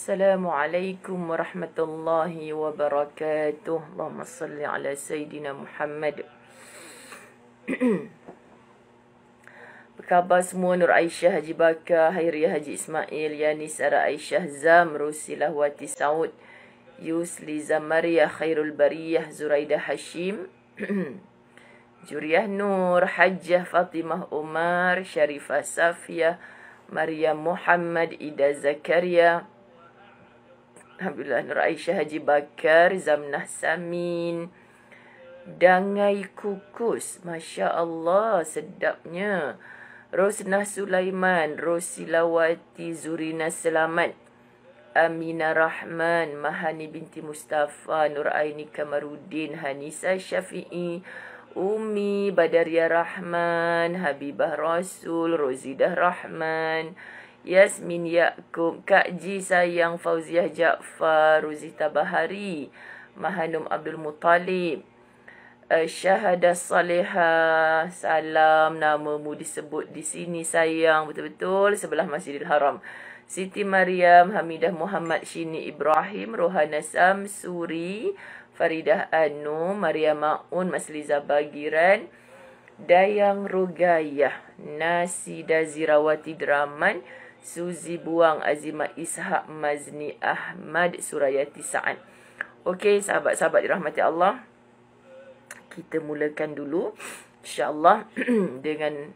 Assalamualaikum warahmatullahi wabarakatuh. Allahumma salli ala Sayyidina Muhammad. Apa khabar semua? Nur Aisyah Haji Bakar, Hairiah Haji Ismail, Yani Sarah Aisyah Zam, Rusilah Wati Saud, Yusli Zamaria Khairul Bariyah, Zuraidah Hashim, Juriah Nur, Hajjah Fatimah Umar, Sharifah Safiyah, Maria Muhammad, Ida Zakaria, Alhamdulillah, Nur Aisyah Haji Bakar, Zamnah Samin, Dangai Kukus, Masya Allah, sedapnya. Rosnah Sulaiman, Rosilawati Zurina Selamat, Amina Rahman, Mahani binti Mustafa, Nur Aini Kamarudin, Hanisa Syafi'i, Umi Badaria Rahman, Habibah Rasul, Rozidah Rahman, Yasmin Yaakob, Kak Ji Sayang Fauziah Jaafar, Ruzita Bahari, Mahanum Abdul Muttalib, Syahadah Salihah, salam, namamu disebut di sini sayang, betul-betul sebelah Masjidil Haram. Siti Mariam, Hamidah Muhammad Shini Ibrahim, Rohana Samsuri, Faridah Anu, Maria Maun, Masliza Bagiran, Dayang Rogayah, Nasida Zirawati Draman, Suzi Buang, Azimah Ishak Mazni Ahmad, Surayati Sa'ad. Okey, sahabat-sahabat dirahmati Allah, kita mulakan dulu insya-Allah dengan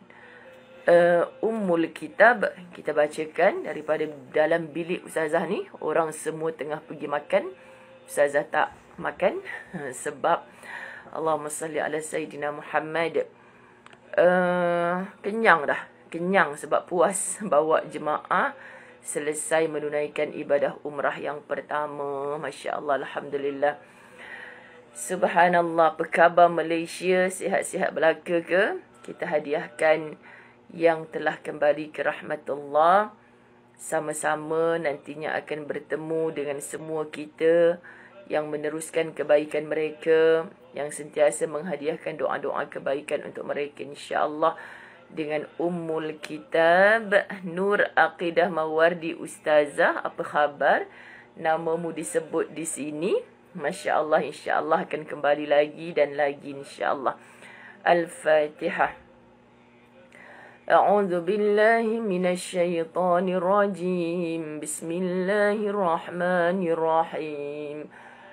Ummul Kitab. Kita bacakan daripada dalam bilik Ustazah ni. Orang semua tengah pergi makan, Ustazah tak makan sebab Allahumma salli ala Sayyidina Muhammad. Kenyang sebab puas bawa jemaah selesai menunaikan ibadah umrah yang pertama. Masya Allah, Alhamdulillah. Subhanallah, apa khabar Malaysia? Sihat-sihat belaka ke? Kita hadiahkan yang telah kembali ke rahmatullah. Sama-sama nantinya akan bertemu dengan semua kita yang meneruskan kebaikan mereka, yang sentiasa menghadiahkan doa-doa kebaikan untuk mereka insya-Allah, dengan Ummul Kitab Nur Aqidah Mawardi Ustazah. Apa khabar? Namamu disebut di sini. Masya Allah, insya Allah akan kembali lagi dan lagi insya Allah. Al-Fatihah. A'udzu billahi minasy syaithanir rajim. Bismillahirrahmanirrahim.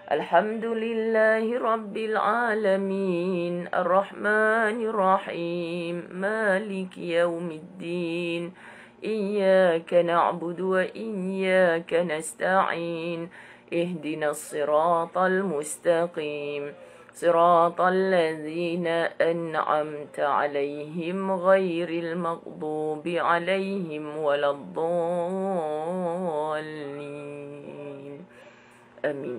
Alhamdulillahi rabbil alamin. Ar-Rahmanir Rahim. Maliki yaumiddin. Iyyaka na'budu wa iyyaka nasta'in. اهدنا الصراط المستقيم صراط الذين أنعمت عليهم غير المغضوب عليهم ولا الضالين آمين.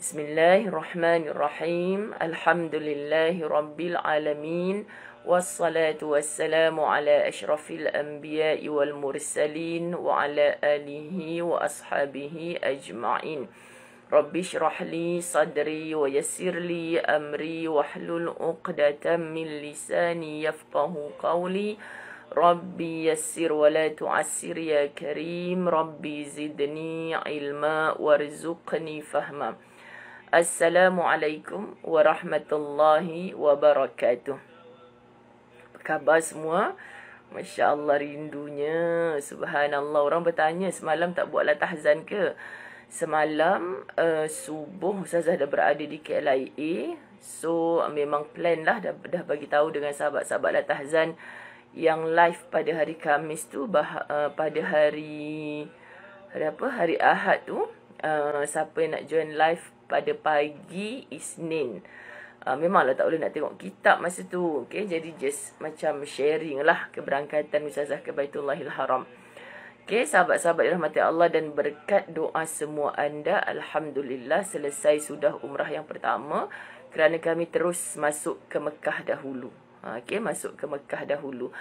بسم الله الرحمن الرحيم. الحمد لله رب العالمين، والصلاة والسلام على أشرف الأنبياء والمرسلين وعلى آله وأصحابه أجمعين. رب اشرح لي صدري ويسر لي أمري واحلل عقدة من لساني يفقه قولي. ربي يسر ولا تعسر يا كريم. ربي زدني علما وارزقني فهما. السلام عليكم ورحمة الله وبركاته. Khabar semua? Masya Allah, rindunya. Subhanallah. Orang bertanya semalam tak buat latahzan ke? Semalam subuh Ustazah dah berada di KLIA. So memang plan lah, dah bagi tahu dengan sahabat-sahabat latahzan yang live pada hari Khamis tu, pada hari Ahad tu, siapa yang nak join live pada pagi Isnin. Memanglah tak boleh nak tengok kitab masa tu. Okay, jadi just macam sharing lah keberangkatan Ustazah ke Baitullahil Haram. Okay, sahabat-sahabat dirahmati Allah, dan berkat doa semua anda, Alhamdulillah selesai sudah umrah yang pertama, kerana kami terus masuk ke Mekah dahulu. Okay, masuk ke Mekah dahulu.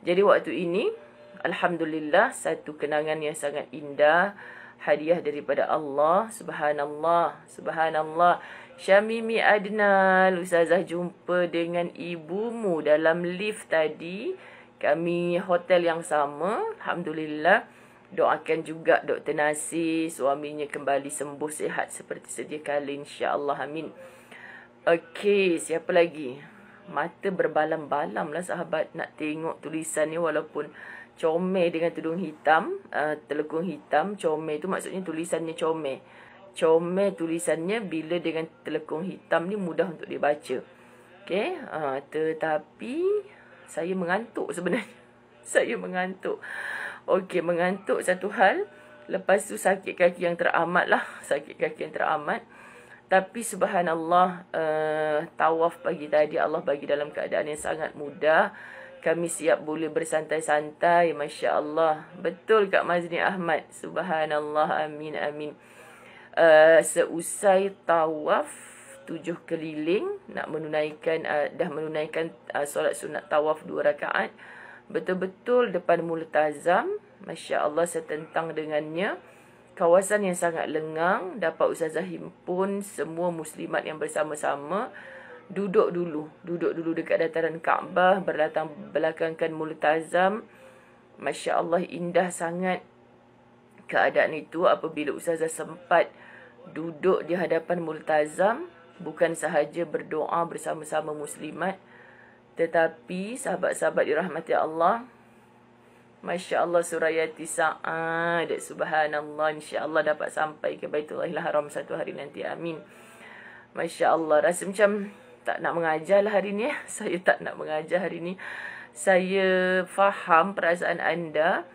Jadi waktu ini, Alhamdulillah, satu kenangan yang sangat indah, hadiah daripada Allah. Subhanallah, Subhanallah. Syamimi Adnal, Ustazah jumpa dengan ibumu dalam lift tadi. Kami hotel yang sama, Alhamdulillah. Doakan juga Dr. Nasir, suaminya kembali sembuh sihat seperti sedia kala, insya-Allah, amin. Okey, siapa lagi? Mata berbalam-balam lah sahabat nak tengok tulisan ni, walaupun comel dengan tudung hitam, telekung hitam. Comel tu maksudnya tulisannya comel. Comel tulisannya bila dengan telekung hitam ni mudah untuk dibaca. Okey, tetapi saya mengantuk sebenarnya. Saya mengantuk. Okey, mengantuk satu hal. Lepas tu sakit kaki yang teramat lah. Sakit kaki yang teramat. Tapi subhanallah, tawaf pagi tadi Allah bagi dalam keadaan yang sangat mudah. Kami siap boleh bersantai-santai, Masya Allah. Betul Kak Mazni Ahmad. Subhanallah, amin, amin. Seusai tawaf 7 keliling, nak menunaikan, dah menunaikan solat sunat tawaf 2 rakaat. Betul-betul depan multazam, Masya Allah, setentang dengannya. Kawasan yang sangat lengang, dapat Ustazah himpun semua muslimat yang bersama-sama. Duduk dulu dekat dataran Kaabah, berlatar belakangkan multazam. Masya Allah, indah sangat keadaan itu apabila Ustazah sempat duduk di hadapan multazam. Bukan sahaja berdoa bersama-sama muslimat, tetapi sahabat-sahabat dirahmati Allah, Masya Allah, surayati sa'ad. Subhanallah, insya-Allah dapat sampai ke Baitullahil Haram satu hari nanti, amin. Masya Allah, rasa macam tak nak mengajar lah hari ni. Saya tak nak mengajar hari ni. Saya faham perasaan anda.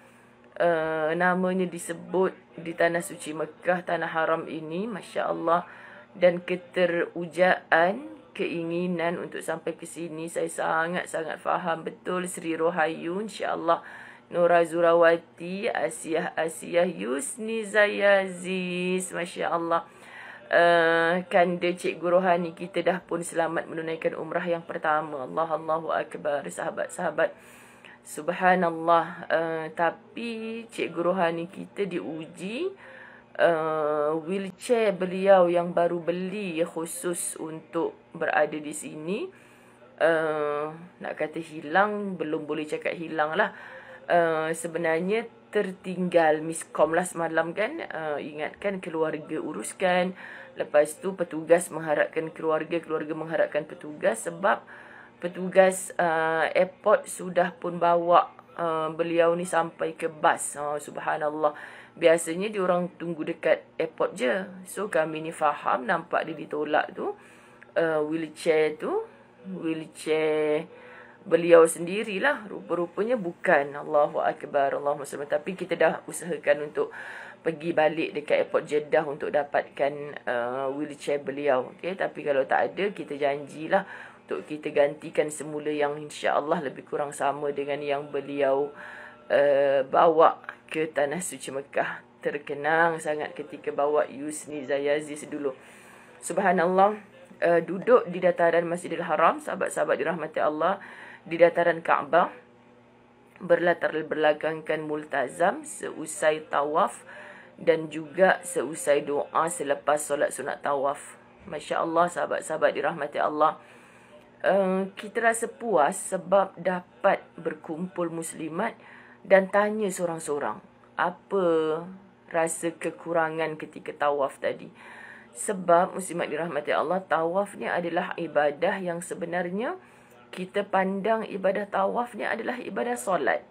Namanya disebut di Tanah Suci Mekah, Tanah Haram ini, Masya Allah. Dan keterujaan, keinginan untuk sampai ke sini, saya sangat-sangat faham betul. Sri Rohayu, insya-Allah, Nora Zurawati, Asiah Yusni Zayaziz, Masya Allah. Kanda Cikgu Rohani kita dah pun selamat menunaikan umrah yang pertama. Allahu Akbar, sahabat-sahabat. Subhanallah. Tapi Cikgu Rohani kita diuji. Wheelchair beliau yang baru beli khusus untuk berada di sini, nak kata hilang, belum boleh cakap hilang lah. Sebenarnya tertinggal, miskom lah semalam kan. Ingatkan keluarga uruskan. Lepas tu petugas mengharapkan keluarga, keluarga mengharapkan petugas. Sebab petugas airport sudah pun bawa beliau ni sampai ke bas. Subhanallah. Biasanya diorang tunggu dekat airport je. So kami ni faham, nampak dia ditolak tu, wheelchair beliau sendirilah. Rupa-rupanya bukan. Allahu Akbar, Allahumma salli. Tapi kita dah usahakan untuk pergi balik dekat airport Jeddah untuk dapatkan wheelchair beliau. Okay? Tapi kalau tak ada, kita janjilah untuk kita gantikan semula yang insya-Allah lebih kurang sama dengan yang beliau bawa ke Tanah Suci Mekah. Terkenang sangat ketika bawa Yusni Zayaziz dulu. Subhanallah. Duduk di dataran Masjidil Haram, sahabat-sahabat dirahmati Allah, di dataran Kaabah, berlatar belakangkan multazam seusai tawaf dan juga seusai doa selepas solat sunat tawaf. Masya Allah, sahabat-sahabat dirahmati Allah. Kita rasa puas sebab dapat berkumpul muslimat dan tanya seorang-seorang apa rasa kekurangan ketika tawaf tadi. Sebab muslimat dirahmati Allah, tawaf ni adalah ibadah yang sebenarnya kita pandang ibadah tawaf ni adalah ibadah solat.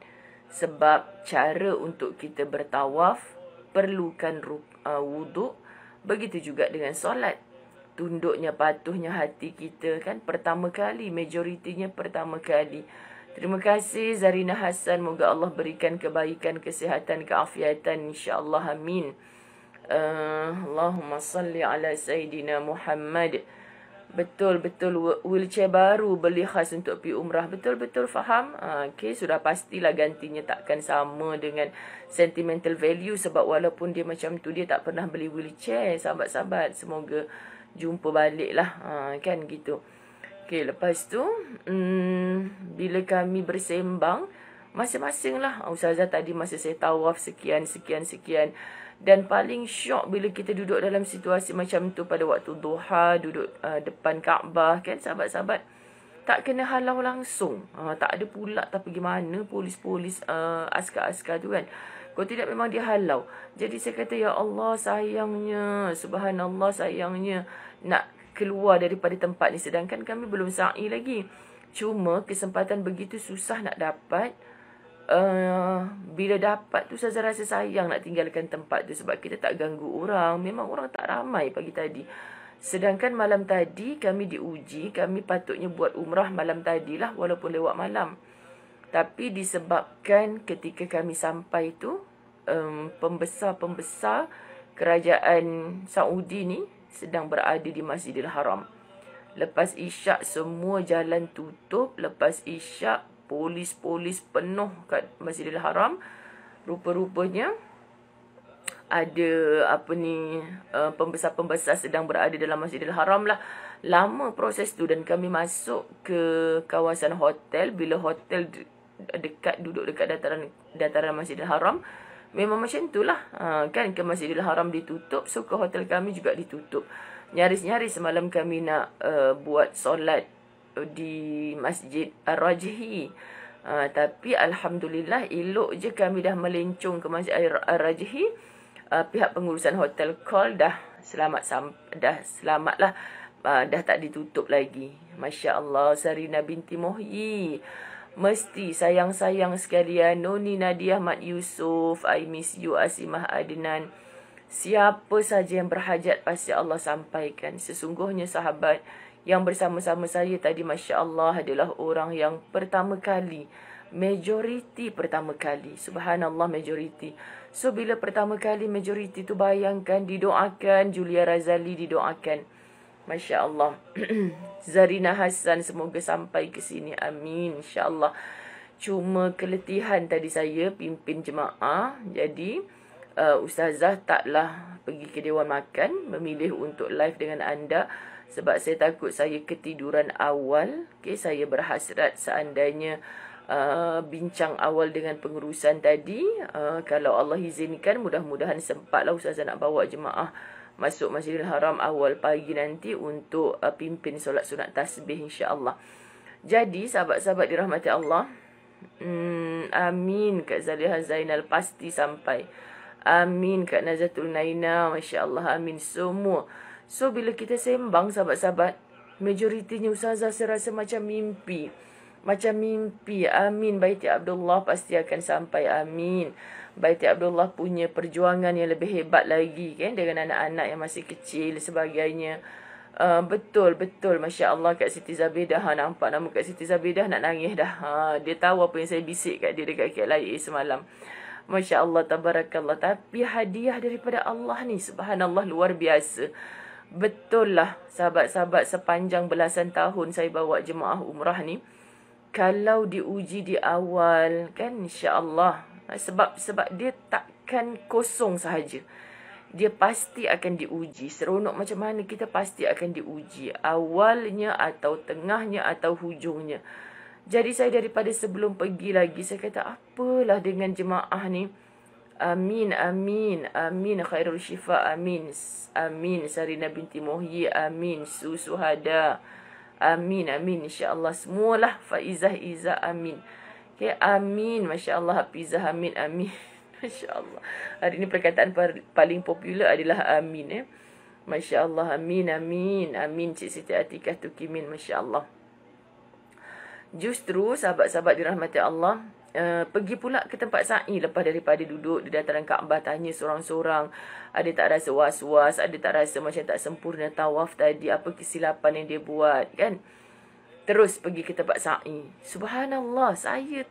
Sebab cara untuk kita bertawaf perlukan wuduk. Begitu juga dengan solat. Tunduknya, patuhnya hati kita kan pertama kali, majoritinya pertama kali. Terima kasih Zarina Hassan. Moga Allah berikan kebaikan, kesihatan, keafiatan, insya-Allah, amin. Allahumma salli ala Sayyidina Muhammad. Betul-betul wheelchair baru beli khas untuk pergi umrah. Betul-betul faham. Okay, sudah pastilah gantinya takkan sama dengan sentimental value. Sebab walaupun dia macam tu, dia tak pernah beli wheelchair. Sahabat-sahabat, semoga jumpa balik lah. Kan gitu. Okay, lepas tu bila kami bersembang masing-masing lah. Ustazah tadi masa saya tawaf sekian. Dan paling syok bila kita duduk dalam situasi macam tu pada waktu duha, duduk depan Kaabah kan sahabat-sahabat. tak kena halau langsung. Tak ada pula tak pergi mana polis-polis, askar-askar tu kan. Kalau tidak memang dia halau. Jadi saya kata, ya Allah sayangnya, subhanallah sayangnya nak keluar daripada tempat ni. Sedangkan kami belum sa'i lagi. Cuma kesempatan begitu susah nak dapat. Bila dapat tu saya rasa sayang nak tinggalkan tempat tu. Sebab kita tak ganggu orang. Memang orang tak ramai pagi tadi. Sedangkan malam tadi kami diuji. Kami patutnya buat umrah malam tadilah, walaupun lewat malam. Tapi disebabkan ketika kami sampai tu, pembesar-pembesar kerajaan Saudi ni sedang berada di Masjidil Haram. Lepas isyak semua jalan tutup. Lepas isyak polis-polis penuh kat Masjidil Haram. Rupa-rupanya ada pembesar-pembesar sedang berada dalam Masjidil Haram lah. Lama proses tu dan kami masuk ke kawasan hotel. Bila hotel duduk dekat dataran Masjidil Haram, memang macam itulah. Kan ke Masjidil Haram ditutup, so ke hotel kami juga ditutup. Nyaris-nyaris semalam kami nak buat solat di Masjid Ar-Rajhi. Tapi Alhamdulillah elok je kami dah melencong ke Masjid Ar-Rajhi. Pihak pengurusan hotel call dah selamat lah. Dah tak ditutup lagi. Masya Allah, Sarina binti Mohyi. Mesti sayang-sayang sekalian. Noni Nadia Mat Yusof, I miss you. Asimah Adnan. Siapa saja yang berhajat pasti Allah sampaikan. Sesungguhnya sahabat yang bersama-sama saya tadi, Masya Allah, adalah orang yang pertama kali. Majoriti pertama kali. Subhanallah, majoriti. So, bila pertama kali majoriti tu, bayangkan didoakan. Julia Razali didoakan. Masya Allah. Zarina Hassan, semoga sampai ke sini. Amin. InsyaAllah. Cuma keletihan tadi saya pimpin jemaah. Jadi, Ustazah taklah pergi ke Dewan Makan. Memilih untuk live dengan anda. Sebab saya takut saya ketiduran awal. Okay, saya berhasrat seandainya bincang awal dengan pengurusan tadi. Kalau Allah izinkan, mudah-mudahan sempatlah Ustazah nak bawa jemaah masuk Masjidil Haram awal pagi nanti untuk pimpin solat sunat tasbih, insya-Allah. Jadi sahabat-sahabat dirahmati Allah, amin. Kak Zaliha Zainal pasti sampai. Amin. Kak Nazatul Naina, masya-Allah, amin semua. So bila kita sembang sahabat-sahabat, majoritinya Ustazah saya rasa macam mimpi. Macam mimpi. Amin. Baiti Abdullah pasti akan sampai. Amin. Baiti Abdullah punya perjuangan yang lebih hebat lagi kan, dengan anak-anak yang masih kecil sebagainya. Betul-betul Masya Allah. Kak Siti Zabidah, nampak nama Kak Siti Zabidah nak nangis dah. Dia tahu apa yang saya bisik kat dia dekat KLIA semalam. Masya Allah, tabarakallah. Tapi hadiah daripada Allah ni, subhanallah, luar biasa. Betul lah sahabat-sahabat, sepanjang belasan tahun saya bawa jemaah umrah ni, kalau diuji di awal kan, insya-Allah, sebab dia takkan kosong sahaja. Dia pasti akan diuji. Seronok macam mana kita pasti akan diuji. Awalnya atau tengahnya atau hujungnya. Jadi saya daripada sebelum pergi lagi, saya kata apalah dengan jemaah ni. Amin, amin, amin. Khairul Syifa, amin. Amin. Sarina binti Mohyi, amin. Suhada, amin, amin. InsyaAllah semualah. Faizah Izzah, amin. Okay, amin. Masya Allah. Hafizah, amin, amin. Masya Allah. Hari ini perkataan paling popular adalah amin. Masya Allah. Amin, amin. Amin. Cik Siti Atikah Tukimin. Masya Allah. Justru sahabat-sahabat dirahmati Allah, pergi pula ke tempat sa'i lepas daripada duduk di dataran Kaabah, tanya seorang-seorang, ada tak rasa was-was, ada tak rasa macam tak sempurna tawaf tadi, apa kesilapan yang dia buat kan. Terus pergi ke tempat sa'i. Subhanallah, saya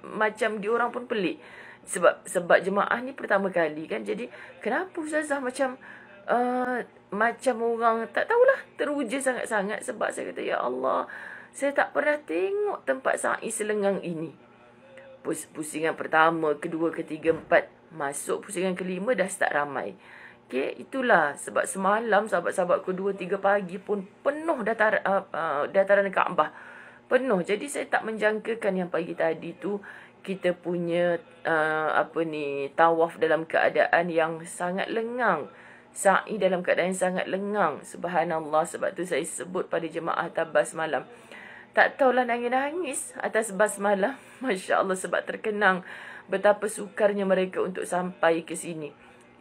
macam diorang pun pelik. Sebab jemaah ni pertama kali kan. Jadi kenapa Ustazah macam macam orang tak tahulah, teruja sangat-sangat. Sebab saya kata, ya Allah, saya tak pernah tengok tempat sa'i selengang ini. Pusingan pertama, kedua, ketiga, empat. Masuk pusingan kelima dah start ramai. Okay, itulah sebab semalam sahabat-sahabat kedua, 3 pagi pun penuh dataran Kaabah. Penuh. Jadi saya tak menjangkakan yang pagi tadi tu kita punya tawaf dalam keadaan yang sangat lengang. Sa'i dalam keadaan yang sangat lengang. Subhanallah. Sebab tu saya sebut pada jemaah tabas malam, Tak tahulah nangis-nangis atas basmalah. Masya Allah, sebab terkenang betapa sukarnya mereka untuk sampai ke sini.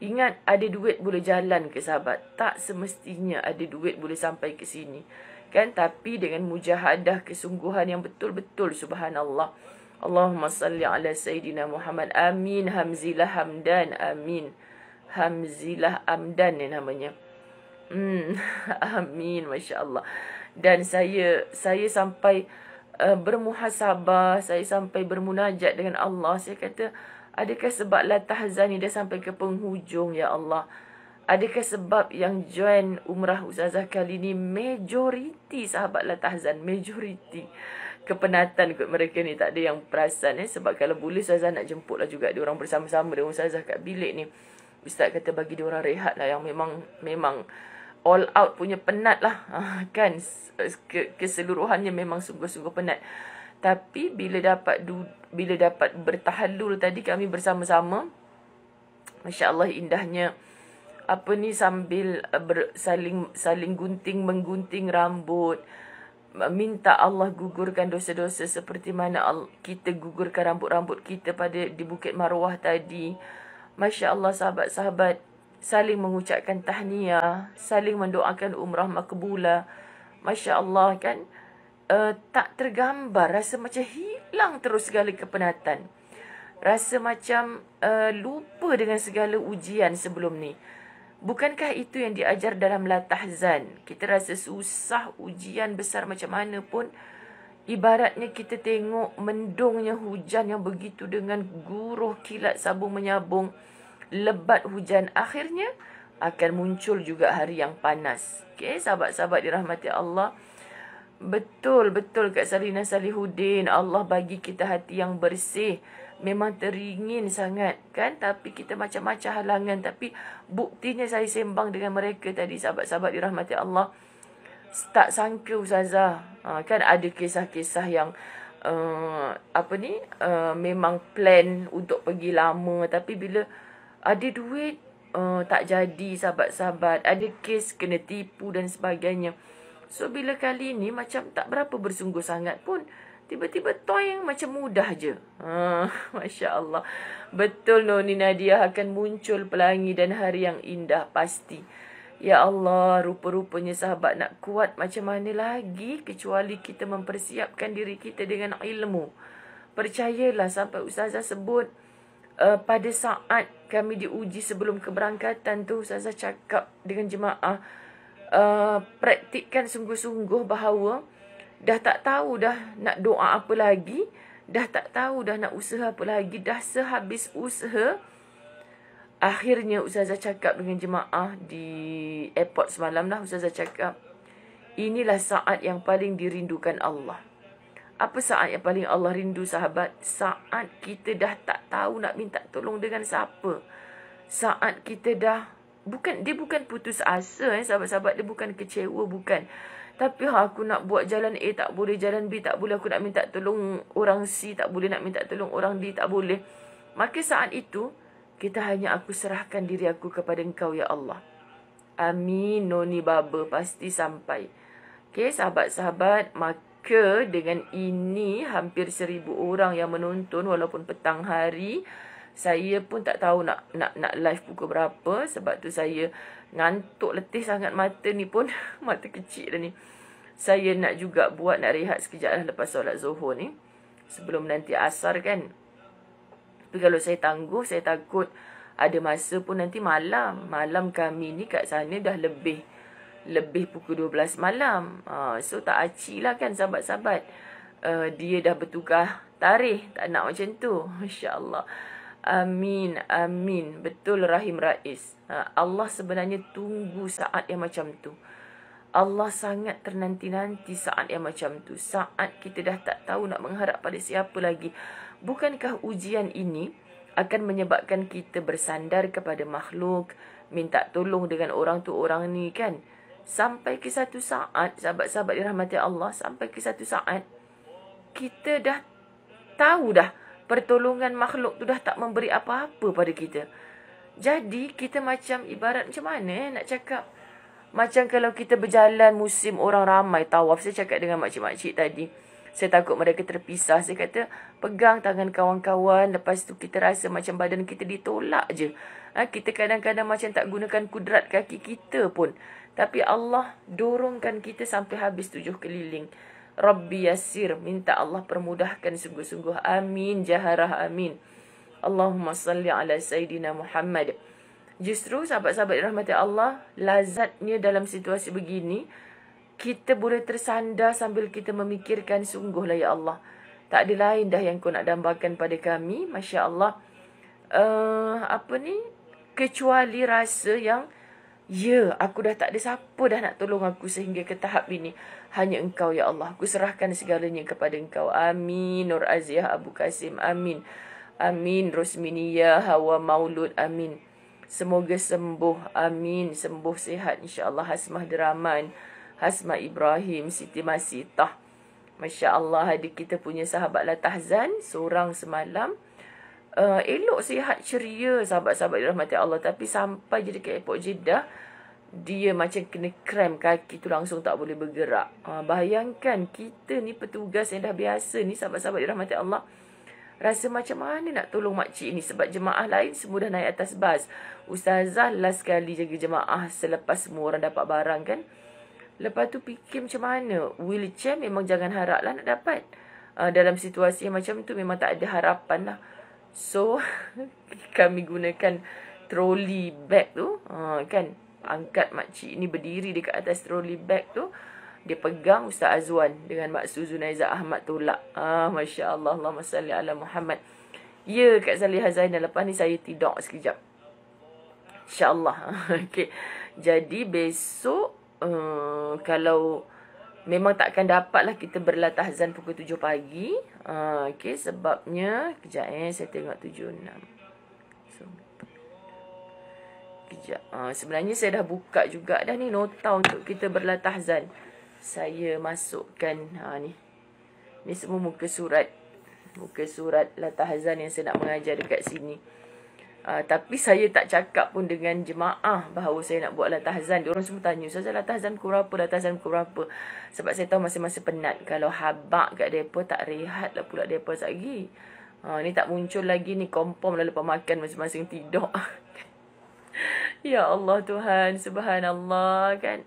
Ingat, ada duit boleh jalan ke sahabat? Tak semestinya ada duit boleh sampai ke sini. Kan? Tapi dengan mujahadah, kesungguhan yang betul-betul, subhanallah. Allahumma salli ala Sayyidina Muhammad. Amin. Hamzilah Hamdan. Amin. Hamzilah Hamdan ni namanya. Amin. Masya Allah. Dan saya sampai bermuhasabah, saya sampai bermunajat dengan Allah. Saya kata, adakah sebab La Tahzan ni dah sampai ke penghujung, ya Allah? Adakah sebab yang join umrah Ustazah kali ni majoriti sahabat La Tahzan, majoriti. Kepenatan kot mereka ni, tak ada yang perasan. Sebab kalau boleh Ustazah nak jemput lah juga diorang bersama-sama dengan Ustazah kat bilik ni. Ustaz kata bagi diorang rehat lah, yang memang all out punya penat lah. Kan, keseluruhannya memang sungguh-sungguh penat. Tapi bila dapat bertahallul tadi kami bersama-sama, Masya Allah indahnya. Sambil saling menggunting rambut, minta Allah gugurkan dosa-dosa seperti mana kita gugurkan rambut-rambut kita di Bukit Marwah tadi. Masya Allah, sahabat-sahabat saling mengucapkan tahniah, saling mendoakan umrah makbulah. Masya Allah, kan? Tak tergambar, rasa macam hilang terus segala kepenatan. Rasa macam lupa dengan segala ujian sebelum ni. Bukankah itu yang diajar dalam La Tahzan? Kita rasa susah, ujian besar macam mana pun, ibaratnya kita tengok mendungnya hujan yang begitu dengan guruh kilat sabung menyabung, lebat hujan, akhirnya akan muncul juga hari yang panas. Okay, sahabat-sahabat dirahmati Allah. Betul-betul Kak Salina Salihuddin, Allah bagi kita hati yang bersih. Memang teringin sangat, kan? Tapi kita macam-macam halangan. Tapi buktinya saya sembang dengan mereka tadi, sahabat-sahabat dirahmati Allah. Tak sangka Ustazah, kan ada kisah-kisah yang memang plan untuk pergi lama. Tapi bila ada duit, tak jadi, sahabat-sahabat. Ada kes kena tipu dan sebagainya. So bila kali ni macam tak berapa bersungguh sangat pun, tiba-tiba toing, macam mudah je. Masya Allah. Betul, Noni Nadia, akan muncul pelangi dan hari yang indah pasti. Ya Allah, rupa-rupanya sahabat nak kuat macam mana lagi kecuali kita mempersiapkan diri kita dengan ilmu. Percayalah, sampai Ustazah sebut, pada saat kami diuji sebelum keberangkatan tu, Ustazah cakap dengan jemaah, praktikkan sungguh-sungguh bahawa dah tak tahu dah nak doa apa lagi, dah tak tahu dah nak usaha apa lagi, dah sehabis usaha. Akhirnya Ustazah cakap dengan jemaah di airport semalam lah, Ustazah cakap, inilah saat yang paling dirindukan Allah. Apa saat yang paling Allah rindu, sahabat? Saat kita dah tak tahu nak minta tolong dengan siapa. Saat kita dah, dia bukan putus asa, sahabat-sahabat, dia bukan kecewa, bukan. Tapi aku nak buat jalan A tak boleh, jalan B tak boleh, aku nak minta tolong orang C tak boleh, nak minta tolong orang D tak boleh. Maka saat itu, kita hanya aku serahkan diri aku kepada Engkau, ya Allah. Amin, Noni Baba, pasti sampai. Okay, sahabat-sahabat, maka dengan ini hampir 1,000 orang yang menonton walaupun petang hari. Saya pun tak tahu nak live pukul berapa. Sebab tu saya ngantuk, letih sangat mata ni pun. Mata kecil dah ni. Saya nak juga nak rehat sekejap lah lepas solat Zuhur ni. Sebelum nanti asar kan. Tapi kalau saya tangguh, saya takut ada masa pun nanti malam. Malam kami ni kat sana dah lebih pukul 12 malam. So tak aci lah kan sahabat-sahabat. Dia dah bertukar tarikh. Tak nak macam tu. Masya Allah. Amin, amin. Betul Rahim Rais. Allah sebenarnya tunggu saat yang macam tu. Allah sangat ternanti-nanti saat yang macam tu. Saat kita dah tak tahu nak mengharap pada siapa lagi. Bukankah ujian ini akan menyebabkan kita bersandar kepada makhluk, minta tolong dengan orang tu orang ni kan? Sampai ke satu saat, sahabat-sahabat dirahmati Allah, sampai ke satu saat kita dah tahu dah pertolongan makhluk tu dah tak memberi apa-apa pada kita. Jadi kita macam ibarat macam mana nak cakap, Macam kalau kita berjalan musim orang ramai tawaf. Saya cakap dengan makcik-makcik tadi. Saya takut mereka terpisah. Saya kata, pegang tangan kawan-kawan. Lepas tu kita rasa macam badan kita ditolak je. Kita kadang-kadang macam tak gunakan kudrat kaki kita pun. Tapi Allah dorongkan kita sampai habis 7 keliling. Rabbi Yassir. Minta Allah permudahkan sungguh-sungguh. Amin. Jaharah amin. Allahumma salli ala Sayyidina Muhammad. Justru sahabat-sahabat dirahmati Allah, lazatnya dalam situasi begini, kita boleh tersandar sambil kita memikirkan, sungguhlah ya Allah, tak ada lain dah yang kau nak dambakan pada kami, Masya Allah. Kecuali rasa yang, ya, aku dah tak ada siapa dah nak tolong aku sehingga ke tahap ini. Hanya Engkau ya Allah. Aku serahkan segalanya kepada Engkau. Amin. Nur Aziah Abu Kasim. Amin. Amin. Rosminiyah Hawa Maulud. Amin. Semoga sembuh. Amin. Sembuh sihat insya-Allah. Hasmah Deraman, Hasmah Ibrahim, Siti Masitah. Masya Allah, adik kita punya sahabat Latahzan seorang semalam. Elok sihat ceria sahabat-sahabat dirahmati Allah. Tapi sampai je dekat airport Jeddah, dia macam kena cramp kaki tu, langsung tak boleh bergerak. Bayangkan kita ni petugas yang dah biasa ni sahabat-sahabat dirahmati Allah, rasa macam mana nak tolong makcik ni. Sebab jemaah lain semua dah naik atas bas. Ustazah last kali jaga jemaah selepas semua orang dapat barang kan. Lepas tu fikir macam mana. Wheelchair memang jangan harap lah nak dapat. Dalam situasi yang macam tu memang tak ada harapan lah. So kami gunakan trolley bag tu. Kan. Angkat makcik ni berdiri dekat atas trolley bag tu. Dia pegang Ustaz Azwan dengan Mak Su Zunaiza Ahmad tolak. Masya Allah. Allahumma salli ala Muhammad. Ya, Kak Salihah Zainal. Lepas ni saya tidur sekejap. InsyaAllah. Okay. Jadi besok, kalau memang takkan dapat lah kita berlatahzan pukul 7 pagi. Okay. Sebabnya, kejap saya tengok 7.6. Kejap. Sebenarnya saya dah buka juga dah ni nota untuk kita berlatahzan. Saya masukkan ni. Ni semua muka surat. Muka surat latahzan yang saya nak mengajar dekat sini. Tapi saya tak cakap pun dengan jemaah bahawa saya nak buat latahzan. Diorang semua tanya, Ustazah latahzan pukul berapa? Latahzan pukul berapa? Sebab saya tahu masa-masa penat. Kalau habak kat depa tak rehat lah pula depa lagi. Ni tak muncul lagi ni, kompom dah lepas makan masing-masing tidur. Ya Allah Tuhan, subhanallah kan.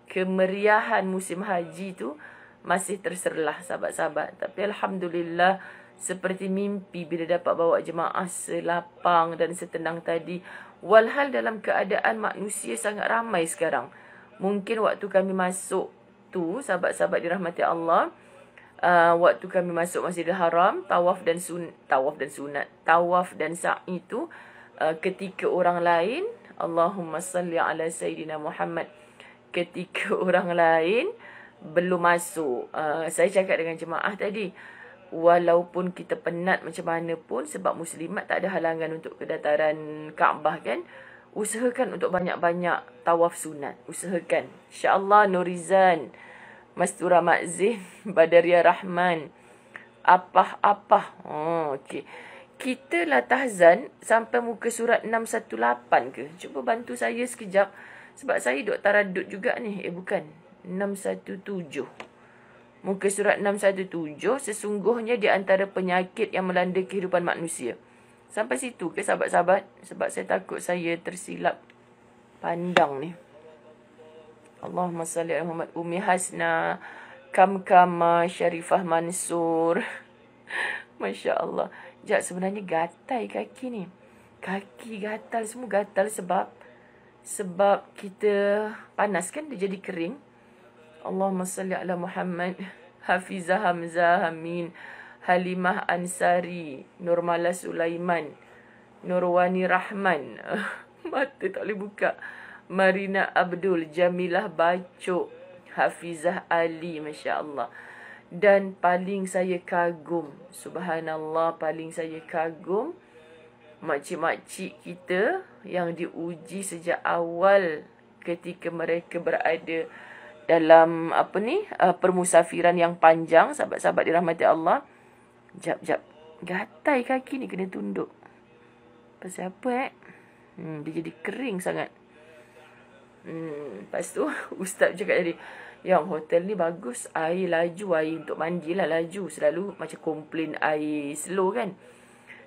Kemeriahan musim haji tu masih terserlah sahabat-sahabat. Tapi Alhamdulillah, seperti mimpi bila dapat bawa jemaah selapang dan setenang tadi. Walhal dalam keadaan manusia sangat ramai sekarang. Mungkin waktu kami masuk tu, sahabat-sahabat dirahmati Allah, waktu kami masuk Masjidil Haram, tawaf dan sa'i tu, ketika orang lain, Allahumma salli ala Sayyidina Muhammad, ketika orang lain belum masuk. Saya cakap dengan jemaah tadi, walaupun kita penat macam mana pun, sebab muslimat tak ada halangan untuk kedataran Kaabah kan, usahakan untuk banyak-banyak tawaf sunat. Usahakan. InsyaAllah. Nurizan, Mastura Makzin, Badaria Rahman, Apah. Okay. Kita latahzan sampai muka surat 618 ke? Cuba bantu saya sekejap. Sebab saya duk taradud juga ni. Bukan. 617. Muka surat 617. Sesungguhnya di antara penyakit yang melanda kehidupan manusia. Sampai situ ke sahabat-sahabat? Sebab saya takut saya tersilap pandang ni. Allahumma salli ala Muhammad. Umi Hasna, Kamkama, Syarifah Mansur. Masya Allah. Sekejap, sebenarnya gatal kaki ni. Kaki gatal, semua gatal sebab kita panas kan, dia jadi kering. Allahumma salli ala Muhammad. Hafizah Hamzah, Amin. Halimah Ansari, Nurmala Sulaiman, Nurwani Rahman. Mata tak boleh buka. Marina Abdul, Jamilah Bacok, Hafizah Ali, Masya Allah. Dan paling saya kagum, subhanallah, paling saya kagum makcik-makcik kita yang diuji sejak awal ketika mereka berada dalam permusafiran yang panjang. Sahabat-sahabat dirahmati Allah. Jap. Gatai kaki ni, kena tunduk. Pasal apa Dia jadi kering sangat. Lepas tu ustaz cakap tadi, yang hotel ni bagus, air laju, air untuk mandi lah laju. Selalu macam komplain air slow kan.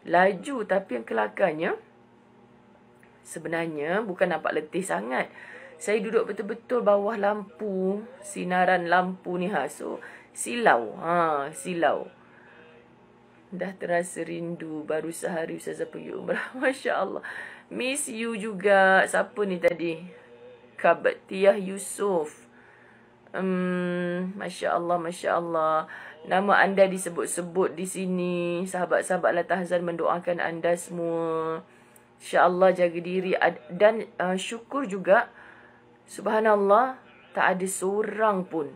Laju, tapi yang kelakarnya sebenarnya bukan nampak letih sangat. Saya duduk betul-betul bawah lampu, sinaran lampu ni so silau. Silau. Dah terasa rindu, baru sehari Ustazah pergi umrah. Masya Allah. Miss you juga. Siapa ni tadi? Kabatiah Yusof. Masya Allah, Masya Allah. Nama anda disebut-sebut di sini. Sahabat-sahabat Latahzan mendoakan anda semua. InsyaAllah jaga diri. Dan syukur juga, subhanallah, tak ada seorang pun.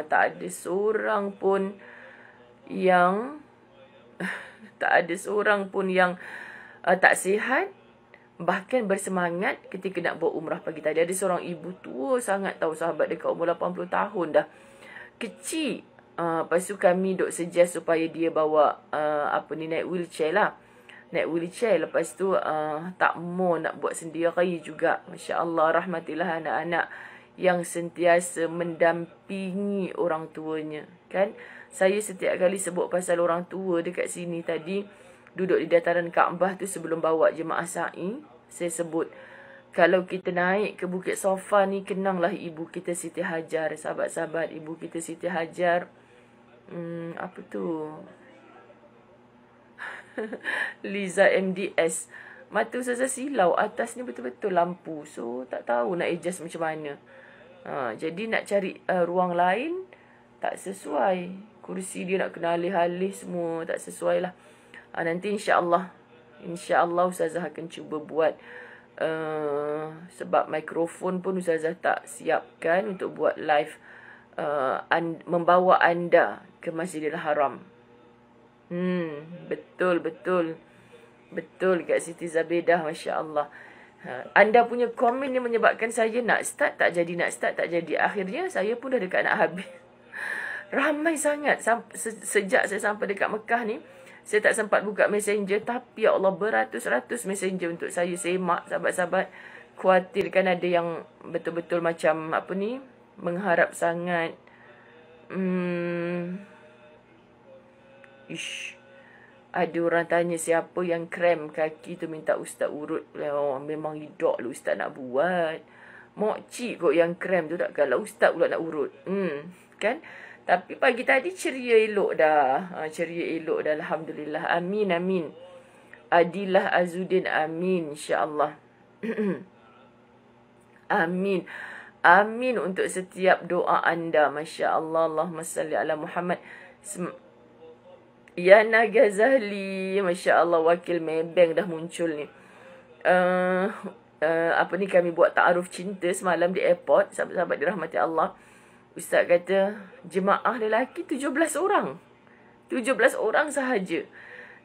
Tak ada seorang pun yang tak sihat, bahkan bersemangat ketika nak buat umrah pagi tadi. Ada seorang ibu tua sangat tahu, sahabat dekat umur 80 tahun dah. Kecil. Lepas tu kami duk suggest supaya dia bawa naik wheelchair lah. Naik wheelchair. Lepas tu tak mau nak buat sendiri juga. Masya Allah, rahmatilah anak-anak yang sentiasa mendampingi orang tuanya. Kan? Saya setiap kali sebut pasal orang tua dekat sini tadi, duduk di dataran Kaabah tu sebelum bawa jemaah sa'i, saya sebut, kalau kita naik ke Bukit Sofa ni, kenanglah ibu kita Siti Hajar. Sahabat-sahabat, ibu kita Siti Hajar. Apa tu? Liza MDS. Mata Ustazah silau, atas ni betul-betul lampu. So, tak tahu nak adjust macam mana. Jadi nak cari ruang lain, tak sesuai. Kursi dia nak kena alih-alih semua, tak sesuai lah. Nanti insyaAllah Ustazah akan cuba buat. Sebab mikrofon pun Ustazah tak siapkan untuk buat live. Membawa anda ke Masjidil Haram. Betul Kak Siti Zabedah, Masya Allah. Anda punya komen ni menyebabkan saya nak start tak jadi. Akhirnya saya pun dah dekat nak habis. Ramai sangat. Sejak saya sampai dekat Mekah ni, saya tak sempat buka messenger. Tapi ya Allah, beratus-ratus messenger untuk saya semak. Sahabat-sahabat khawatirkan ada yang betul-betul macam mengharap sangat. Ada orang tanya siapa yang krem kaki tu minta ustaz urut. Memang hidup lu ustaz nak buat. Mokcik kot yang krem tu, tak kalau ustaz pula nak urut. Kan? Tapi pagi tadi ceria elok dah. Alhamdulillah. Amin. Adilah Azudin, amin. InsyaAllah. Amin untuk setiap doa anda. Masya Allah. Allahumma salli ala Muhammad. Yana Ghazali. Masya Allah, wakil Maybank dah muncul ni. Kami buat ta'aruf cinta semalam di airport. Sahabat-sahabat dirahmati Allah. Ustaz kata, jemaah lelaki 17 orang. 17 orang sahaja.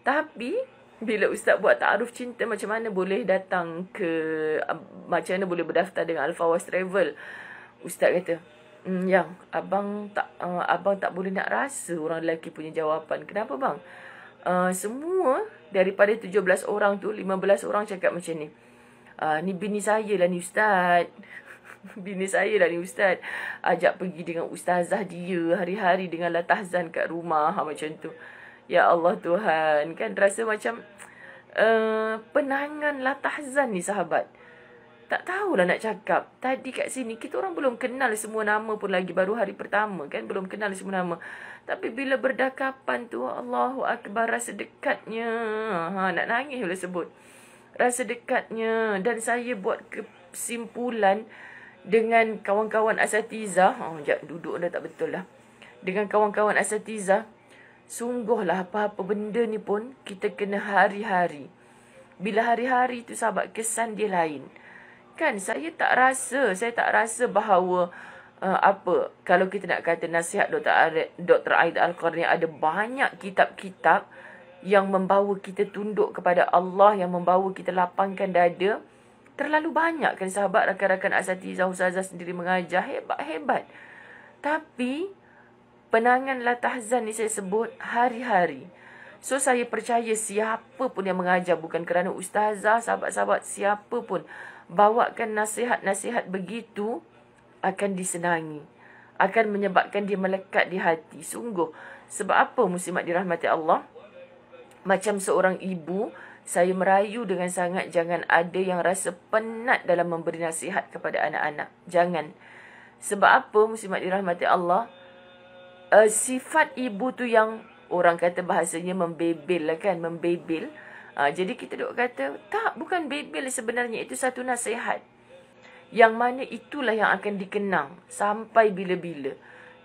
Tapi, bila Ustaz buat ta'aruf cinta, macam mana boleh datang ke, macam mana boleh berdaftar dengan Al-Fawaz Travel. Ustaz kata, yang abang tak boleh nak rasa orang lelaki punya jawapan. Kenapa bang? Semua daripada 17 orang tu, 15 orang cakap macam ni. Ni bini saya lah ni Ustaz. Bini saya lah ni Ustaz. Ajak pergi dengan ustazah dia hari-hari dengan Latahzan kat rumah. Macam tu. Ya Allah Tuhan. Kan rasa macam penangan Latahzan ni sahabat. Tak tahulah nak cakap. Tadi kat sini kita orang belum kenal semua nama pun lagi. Baru hari pertama kan. Belum kenal semua nama. Tapi bila berdakapan tu, Allahu Akbar, rasa dekatnya. Nak nangis boleh sebut. Rasa dekatnya. Dan saya buat kesimpulan dengan kawan-kawan asatizah. Duduk dah tak betul dah. Dengan kawan-kawan asatizah, sungguhlah apa-apa benda ni pun kita kena hari-hari. Bila hari-hari tu sahabat, kesan dia lain. Kan saya tak rasa bahawa kalau kita nak kata nasihat Dr. Aida Al-Qarni, ada banyak kitab-kitab yang membawa kita tunduk kepada Allah, yang membawa kita lapangkan dada. Terlalu banyak kan sahabat, rakan-rakan asatizah, ustazah sendiri mengajar. Hebat. Tapi penangan Latahzan ni saya sebut hari-hari. So saya percaya siapa pun yang mengajar, bukan kerana ustazah, sahabat-sahabat, siapa pun bawakan nasihat-nasihat begitu akan disenangi, akan menyebabkan dia melekat di hati. Sungguh, sebab apa muslimat dirahmati Allah? Macam seorang ibu, saya merayu dengan sangat jangan ada yang rasa penat dalam memberi nasihat kepada anak-anak. Jangan. Sebab apa muslimat dirahmati Allah? Sifat ibu tu yang orang kata bahasanya membebel lah kan, membebel. Jadi kita duk kata, tak, bukan bebel sebenarnya, itu satu nasihat. Yang mana itulah yang akan dikenang sampai bila-bila.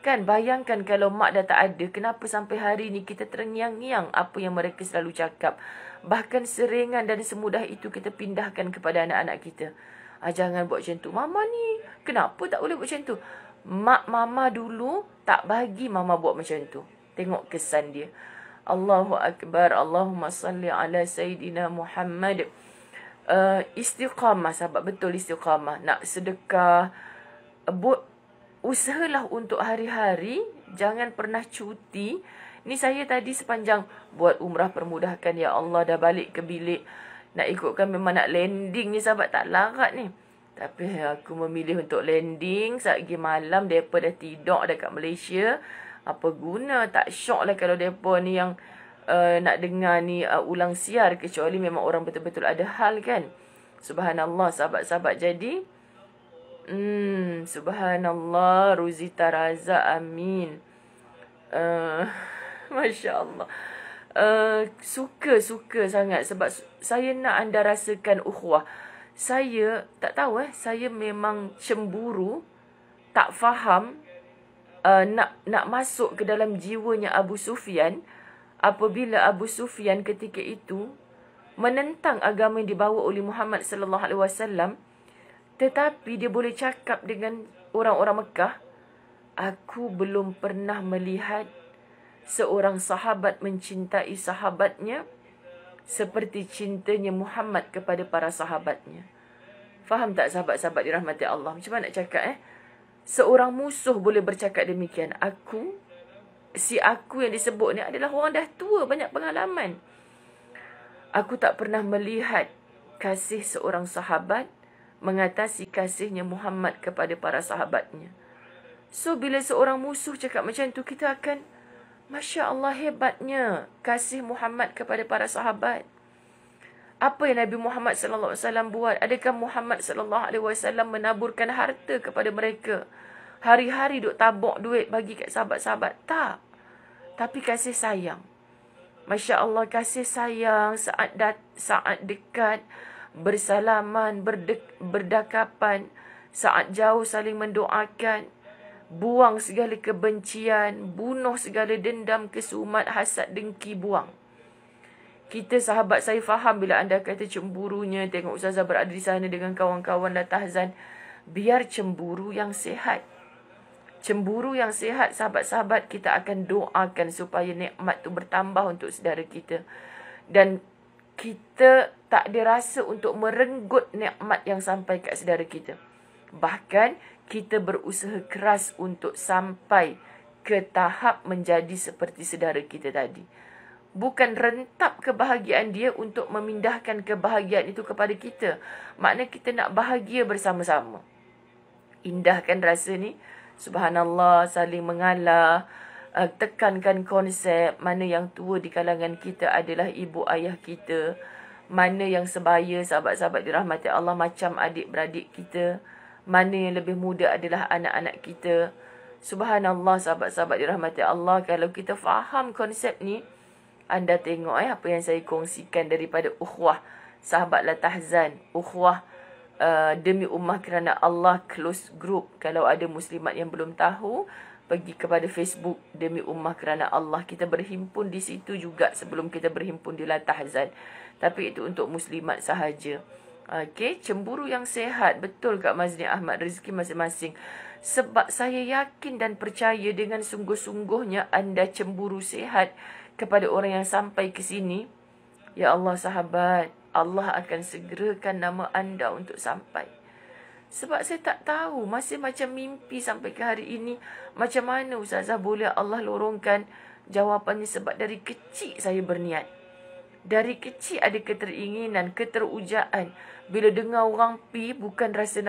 Kan bayangkan kalau mak dah tak ada, kenapa sampai hari ni kita terngiang-ngiang apa yang mereka selalu cakap. Bahkan seringan dan semudah itu kita pindahkan kepada anak-anak kita. Jangan buat macam tu. Mama ni, kenapa tak boleh buat macam tu? Mak mama dulu tak bagi mama buat macam tu. Tengok kesan dia. Allahu Akbar. Allahumma salli ala Sayyidina Muhammad. Istiqamah, sahabat, betul istiqamah. Nak sedekah, usahalah untuk hari-hari. Jangan pernah cuti. Ni saya tadi sepanjang buat umrah permudahkan, ya Allah, dah balik ke bilik. Nak ikutkan memang nak landing ni, sahabat, tak larat ni. Tapi aku memilih untuk landing saat malam. Mereka dah tidur dekat Malaysia. Apa guna? Tak syok lah kalau mereka ni yang nak dengar ni ulang siar. Kecuali memang orang betul-betul ada hal kan. Subhanallah, sahabat-sahabat. Jadi subhanallah, Ruzita Raza, amin. Masya Allah. Suka sangat sebab saya nak anda rasakan ukhuwah. Saya tak tahu saya memang cemburu, tak faham nak masuk ke dalam jiwanya Abu Sufyan apabila Abu Sufyan ketika itu menentang agama yang dibawa oleh Muhammad sallallahu alaihi wasallam, tetapi dia boleh cakap dengan orang-orang Mekah, aku belum pernah melihat seorang sahabat mencintai sahabatnya seperti cintanya Muhammad kepada para sahabatnya. Faham tak sahabat-sahabat dirahmati Allah? Macam mana nak cakap seorang musuh boleh bercakap demikian. Si aku yang disebut ni adalah orang dah tua, banyak pengalaman. Aku tak pernah melihat kasih seorang sahabat mengatasi kasihnya Muhammad kepada para sahabatnya. So bila seorang musuh cakap macam tu, kita akan, Masya Allah, hebatnya kasih Muhammad kepada para sahabat. Apa yang Nabi Muhammad sallallahu alaihi wasallam buat? Adakah Muhammad sallallahu alaihi wasallam menaburkan harta kepada mereka? Hari-hari duk tabuk duit bagi kat sahabat-sahabat? Tak. Tapi kasih sayang. Masya Allah, kasih sayang saat dekat, bersalaman, berdakapan, saat jauh saling mendoakan. Buang segala kebencian, bunuh segala dendam, kesumat, hasad, dengki, buang. Kita, sahabat, saya faham bila anda kata cemburunya, tengok ustazah berada di sana dengan kawan-kawan dah tahzan. Biar cemburu yang sihat. Cemburu yang sihat, sahabat-sahabat, kita akan doakan supaya nikmat tu bertambah untuk saudara kita. Dan kita tak ada rasa untuk merenggut nikmat yang sampai kat saudara kita. Bahkan kita berusaha keras untuk sampai ke tahap menjadi seperti saudara kita tadi. Bukan rentap kebahagiaan dia untuk memindahkan kebahagiaan itu kepada kita. Maknanya kita nak bahagia bersama-sama. Indahkan rasa ni. Subhanallah, saling mengalah. Tekankan konsep mana yang tua di kalangan kita adalah ibu ayah kita. Mana yang sebaya, sahabat-sahabat dirahmati Allah, macam adik-beradik kita. Mana yang lebih muda adalah anak-anak kita. Subhanallah, sahabat-sahabat dirahmati Allah. Kalau kita faham konsep ni, anda tengok apa yang saya kongsikan daripada ukhuwah sahabatlah tahzan. Ukhuwah demi ummah kerana Allah close group. Kalau ada muslimat yang belum tahu, pergi kepada Facebook demi ummah kerana Allah. Kita berhimpun di situ juga sebelum kita berhimpun di La Tahzan. Tapi itu untuk muslimat sahaja. Okey, cemburu yang sehat. Betul Kak Mazni Ahmad, rezeki masing-masing. Sebab saya yakin dan percaya dengan sungguh-sungguhnya anda cemburu sehat kepada orang yang sampai ke sini. Ya Allah, sahabat, Allah akan segerakan nama anda untuk sampai. Sebab saya tak tahu, masih macam mimpi sampai ke hari ini. Macam mana ustazah boleh Allah lorongkan Jawapannya sebab dari kecil saya berniat. Dari kecil ada keteringginan, keterujaan. Bila dengar orang pi, bukan rasa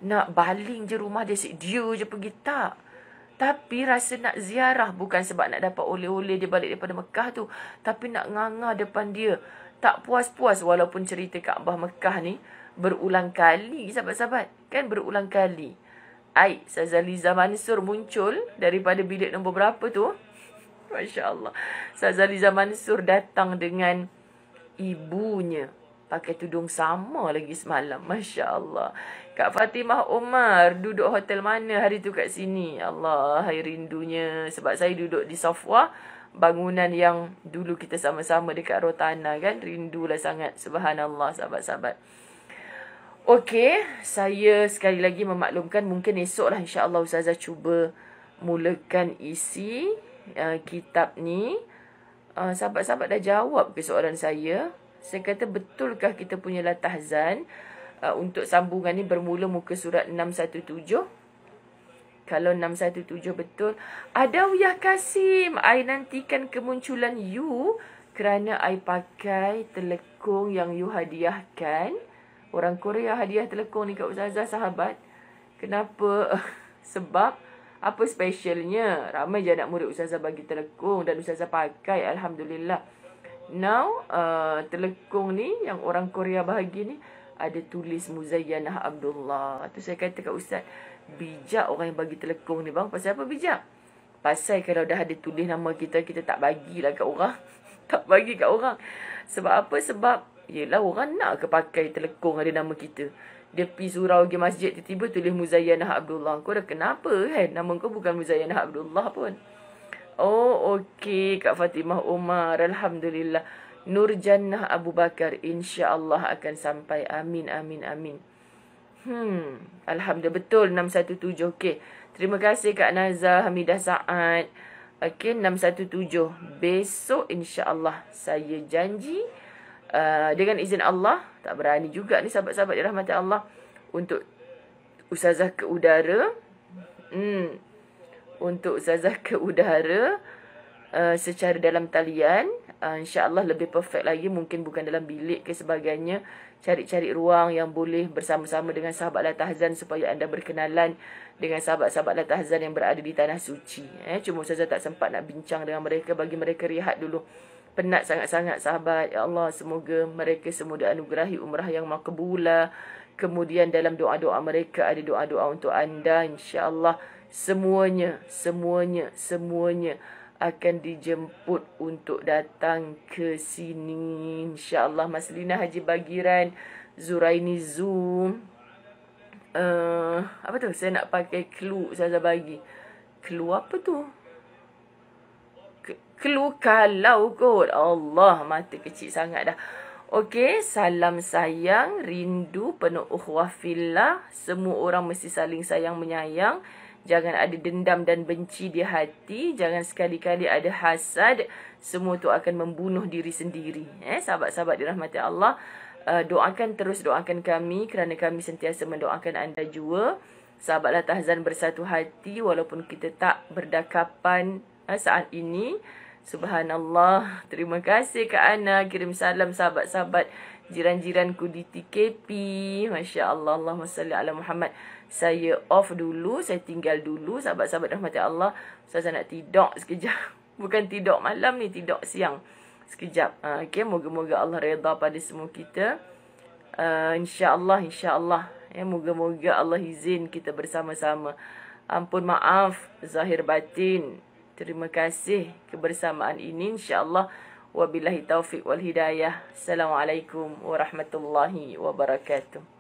nak baling je rumah dia je pergi, tak. Tapi rasa nak ziarah, bukan sebab nak dapat oleh-oleh dia balik daripada Mekah tu, tapi nak nganga depan dia. Tak puas-puas walaupun cerita Kaabah Mekah ni berulang kali, sahabat-sahabat. Kan berulang kali. Ustazah Liza Mansur muncul daripada bilik nombor berapa tu? Masya Allah. Ustazah Liza Mansur datang dengan ibunya. Pakai tudung sama lagi semalam. Masya Allah. Kak Fatimah Omar duduk hotel mana hari tu kat sini? Allah, hai rindunya. Sebab saya duduk di Safwa. Bangunan yang dulu kita sama-sama dekat Rotana kan. Rindulah sangat. Subhanallah sahabat-sahabat. Okey, saya sekali lagi memaklumkan mungkin esok lah insya-Allah Ustazah cuba mulakan isi kitab ni. Sahabat-sahabat dah jawab ke soalan saya. Saya kata betulkah kita punya latahzan untuk sambungan ni bermula muka surat 617? Kalau 617 betul. Adawiyah Kasim, I nantikan kemunculan you kerana I pakai telekung yang you hadiahkan. Orang Korea hadiah telekung ni kat Ustazah sahabat. Kenapa? Sebab apa specialnya? Ramai je anak murid Ustazah bagi telekung dan Ustazah pakai. Alhamdulillah. Now, telekung ni yang orang Korea bahagi ni ada tulis Muzayyanah Abdullah. Tu saya kata kat Ustaz, bijak orang yang bagi telekung ni bang. Pasal apa bijak? Pasal kalau dah ada tulis nama kita, kita tak bagilah kat orang. Tak bagi kat orang. Sebab apa? Sebab yelah orang nak ke pakai telekung ada nama kita. Dia pergi surau pergi masjid, tiba-tiba tulis Muzayyanah Abdullah. Kau dah kenapa kan? Nama kau bukan Muzayyanah Abdullah pun. Oh, okey Kak Fatimah Omar. Alhamdulillah. Nur Jannah Abu Bakar insya-Allah akan sampai. Amin, amin, amin. Alhamdulillah betul 617. Okey. Terima kasih Kak Nazah Hamidah Saad. Okey, 617. Besok insya-Allah saya janji dengan izin Allah, tak berani juga ni sahabat-sahabat dirahmati Allah, untuk Ustazah ke udara. Untuk Ustazah ke udara secara dalam talian. InsyaAllah lebih perfect lagi. Mungkin bukan dalam bilik ke sebagainya. Cari-cari ruang yang boleh bersama-sama dengan sahabat Latahzan supaya anda berkenalan dengan sahabat-sahabat Latahzan yang berada di Tanah Suci. Cuma Ustazah tak sempat nak bincang dengan mereka. Bagi mereka rehat dulu. Penat sangat-sangat sahabat. Ya Allah, semoga mereka semua dianugerahi umrah yang makbulah. Kemudian dalam doa-doa mereka ada doa-doa untuk anda. InsyaAllah semuanya akan dijemput untuk datang ke sini. InsyaAllah Mas Lina Haji Bagiran, Zuraini Zoom. Apa tu? Saya nak pakai clue saya bagi. Clue apa tu? Clue kalau kot. Allah, mata kecil sangat dah. Okey, salam sayang, rindu, penuh ukhuwah fillah. Semua orang mesti saling sayang menyayang. Jangan ada dendam dan benci di hati. Jangan sekali-kali ada hasad. Semua tu akan membunuh diri sendiri. Sahabat-sahabat dirahmati Allah. Terus doakan kami kerana kami sentiasa mendoakan anda juga. Sahabat Latahzan bersatu hati walaupun kita tak berdakapan saat ini. Subhanallah. Terima kasih Kak Ana. Kirim salam sahabat-sahabat jiran-jiranku di TKP. Masya Allah. Allahumma salli ala Muhammad. Saya off dulu. Saya tinggal dulu. Sahabat-sahabat rahmati Allah. Saya nak tidur sekejap. Bukan tidur malam ni. Tidur siang. Sekejap. Okay. Moga-moga Allah redha pada semua kita. InsyaAllah. InsyaAllah. Moga-moga Allah izin kita bersama-sama. Ampun maaf. Zahir batin. Terima kasih kebersamaan ini. InsyaAllah. Wabillahi taufiq wal hidayah. Assalamualaikum warahmatullahi wabarakatuh.